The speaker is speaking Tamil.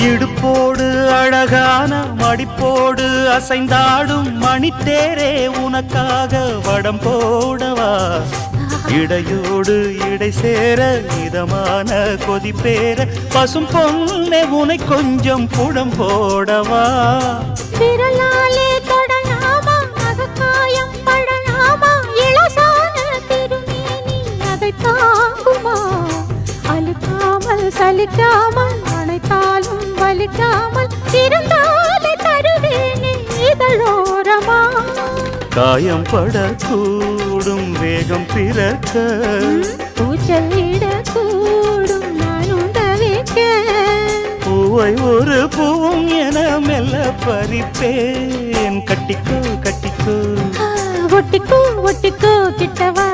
இடுப்போடு அழகான மடிப்போடு அசைந்தாடும் மணித்தேரே உனக்காக வடம் போடவா இடையோடு இடை சேர இதமான கொதிப்பேர பசும் பொண்ணே உனை கொஞ்சம் புடம் போடவா விரலாலே தொடலாமா அகக்காயம் படலாமா இளசான திருமேனி அதை தாங்குமா அழுக்காமல் சலிக்காமல் அணைத்தாலும் வலிக்காமல் இருந்தாலே தருவேனே இதழோரமா காயம் படக்கூடும் வேகம் பிறக்க பூச்சல் இடக்கூடும் நானும் தவிக்க பூவை ஒரு பூவும் என மெல்ல பறிப்பேன் கட்டிக்கோ கட்டிக்கோ ஒட்டிக்கோ ஒட்டிக்கோ கிட்டவா